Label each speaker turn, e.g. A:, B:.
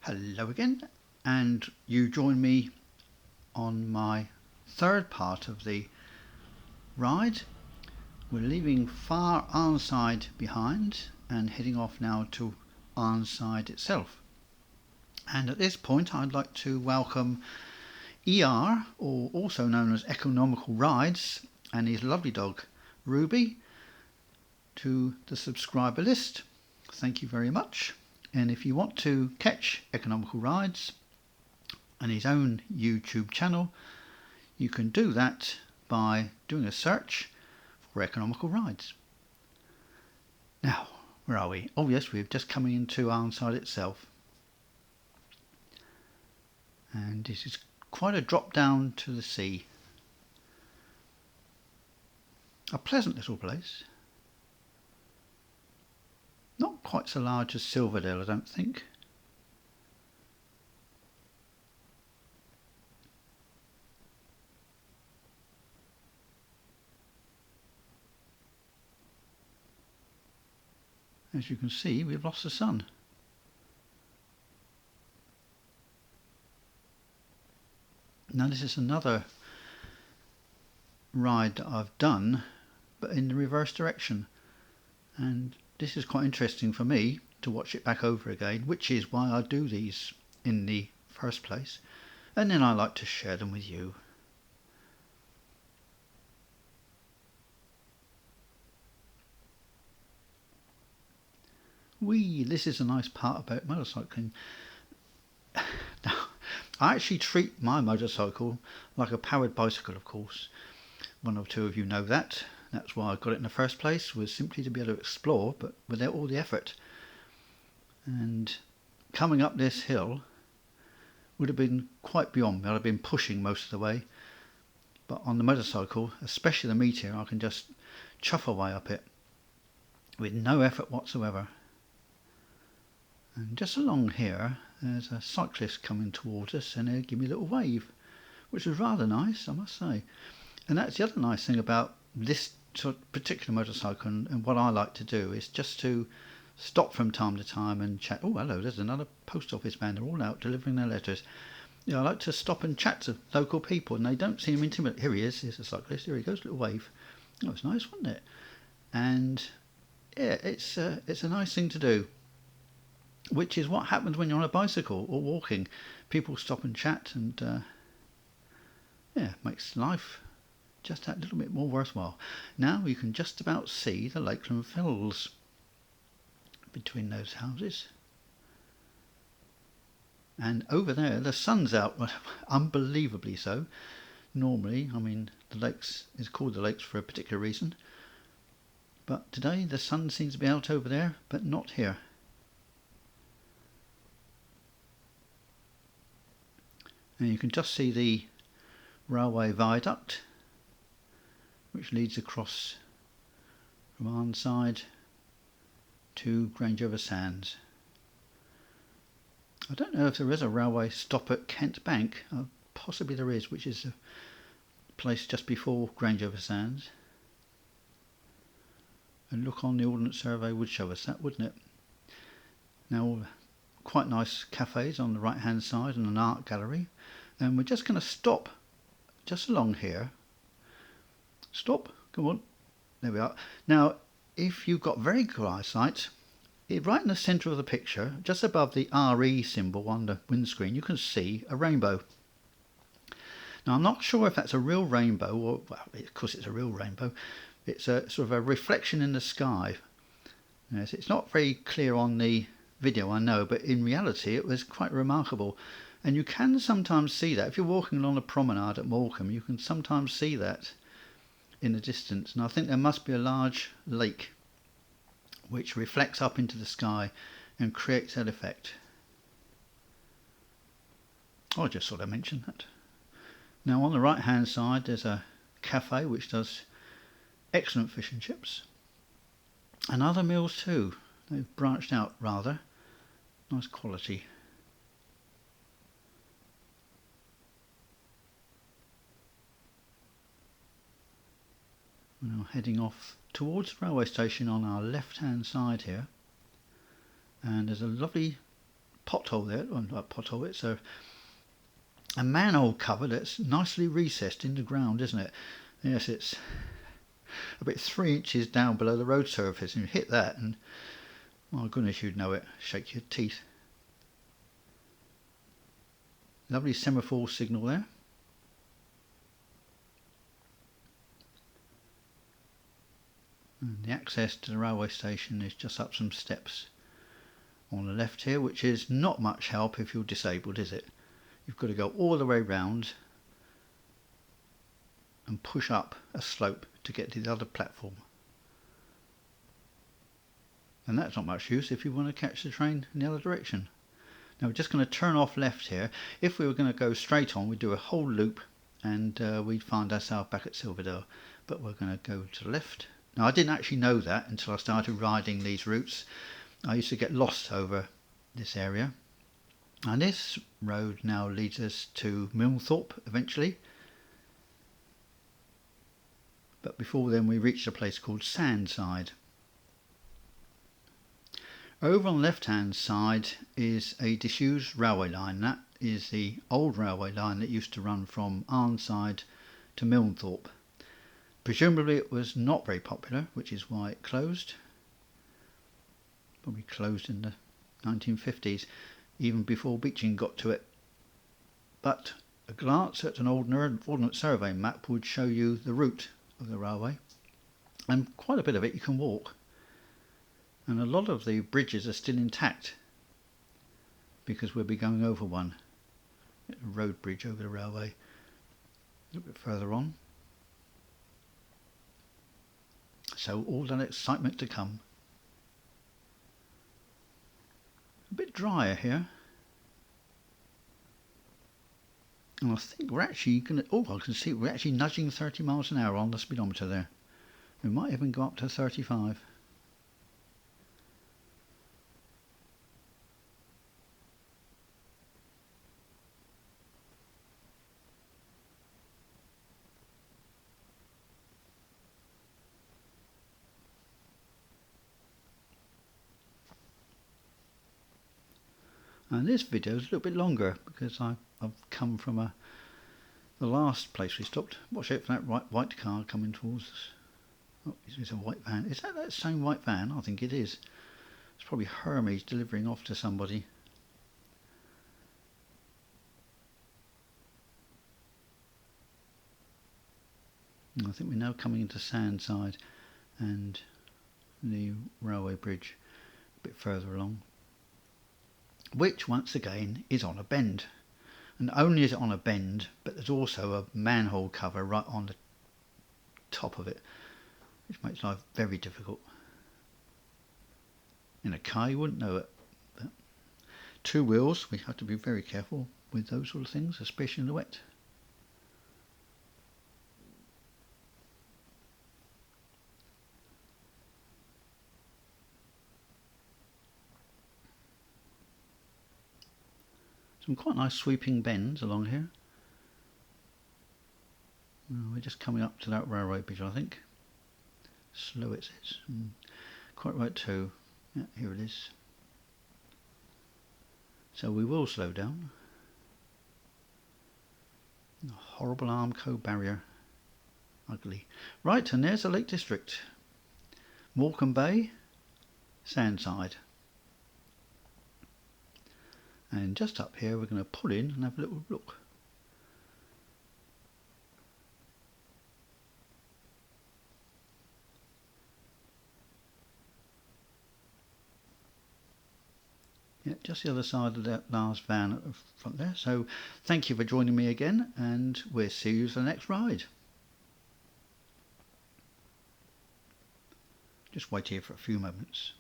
A: Hello again, and you join me on my third part of the ride. We're leaving far Arnside behind and heading off now to Arnside itself. And at this point I'd like to welcome ER, or also known as Economical Rides, and his lovely dog Ruby to the subscriber list. Thank you very much. And if you want to catch Economical Rides and his own YouTube channel, you can do that by doing a search for Economical Rides. Now, where are we? Oh yes, we're just coming into Arnside itself. And this is quite a drop down to the sea. A pleasant little place. Not quite so large as Silverdale, I don't think. As you can see, we've lost the sun. Now this is another ride that I've done, but in the reverse direction. And this is quite interesting for me to watch it back over again, which is why I do these in the first place. And then I like to share them with you. This is a nice part about motorcycling. Now, I actually treat my motorcycle like a powered bicycle, of course. One or two of you know that. That's why I got it in the first place, was simply to be able to explore, but without all the effort. And coming up this hill would have been quite beyond me. I'd have been pushing most of the way. But on the motorcycle, especially the Meteor, I can just chuff away up it with no effort whatsoever. And just along here, there's a cyclist coming towards us, and he'll give me a little wave, which was rather nice, I must say. And that's the other nice thing about this particular motorcycle, and what I like to do is just to stop from time to time and chat. Oh, hello, there's another post office van. They're all out delivering their letters. I like to stop and chat to local people, and they don't seem intimate. Here he is, here's a cyclist, here he goes, little wave. That was nice, wasn't it? And yeah, it's a nice thing to do, which is what happens when you're on a bicycle or walking. People stop and chat, and makes life just that little bit more worthwhile. Now you can just about see the Lakeland Fells between those houses. And over there the sun's out, unbelievably so. Normally, I mean, the lakes is called the lakes for a particular reason, but today the sun seems to be out over there, but not here. And you can just see the railway viaduct which leads across from Arnside to Grangeover Sands. I don't know if there is a railway stop at Kent Bank. Possibly there is, which is a place just before Grangeover Sands. A look on the Ordnance Survey would show us that, wouldn't it? Now, quite nice cafes on the right hand side and an art gallery. And we're just going to stop just along here. Stop, come on, there we are. Now, if you've got very good eyesight, right in the centre of the picture, just above the RE symbol on the windscreen, you can see a rainbow. Now, I'm not sure if that's a real rainbow, or, well, of course it's a real rainbow. It's a sort of a reflection in the sky. Yes, it's not very clear on the video, I know, but in reality it was quite remarkable. And you can sometimes see that. If you're walking along a promenade at Morecambe, you can sometimes see that in the distance. And I think there must be a large lake which reflects up into the sky and creates that effect. I just thought I'd mention that. Now on the right hand side there's a cafe which does excellent fish and chips, and other meals too. They've branched out rather. Nice quality. We're now heading off towards the railway station on our left hand side here, and there's a lovely pothole there. Well, not a pothole, it's a manhole cover that's nicely recessed in the ground, isn't it? Yes, it's about 3 inches down below the road surface, and you hit that and my goodness, you'd know it. Shake your teeth. Lovely semaphore signal there. And the access to the railway station is just up some steps on the left here, which is not much help if you're disabled, is it? You've got to go all the way round and push up a slope to get to the other platform. And that's not much use if you want to catch the train in the other direction. Now we're just going to turn off left here. If we were going to go straight on, we'd do a whole loop and we'd find ourselves back at Silverdale. But we're going to go to the left. Now I didn't actually know that until I started riding these routes. I used to get lost over this area. And this road now leads us to Milnthorpe eventually. But before then we reached a place called Sandside. Over on the left hand side is a disused railway line. That is the old railway line that used to run from Arnside to Milnthorpe. Presumably it was not very popular, which is why it closed. Probably closed in the 1950s, even before Beeching got to it. But a glance at an old Ordnance Survey map would show you the route of the railway, and quite a bit of it you can walk. And a lot of the bridges are still intact because we'll be going over one, a road bridge over the railway a little bit further on. So all that excitement to come. A bit drier here. And I think we're actually going to, I can see we're actually nudging 30 miles an hour on the speedometer there. We might even go up to 35. And this video is a little bit longer because I've come from the last place we stopped. Watch out for that white car coming towards us. Oh, it's a white van. Is that same white van? I think it is. It's probably Hermes delivering off to somebody. And I think we're now coming into Sandside and the railway bridge a bit further along, which once again is on a bend. And not only is it on a bend, but there's also a manhole cover right on the top of it, which makes life very difficult. In a car you wouldn't know it, but two wheels, we have to be very careful with those sort of things, especially in the wet. Some quite nice sweeping bends along here. Well, we're just coming up to that railway bridge, I think. Slow it says. Quite right too. Yeah, here it is. So we will slow down. A horrible Armco barrier. Ugly. Right, and there's the Lake District. Morecambe Bay, Sandside. And just up here we're going to pull in and have a little look. Yeah, just the other side of that last van at the front there. So thank you for joining me again, and we'll see you for the next ride. Just wait here for a few moments.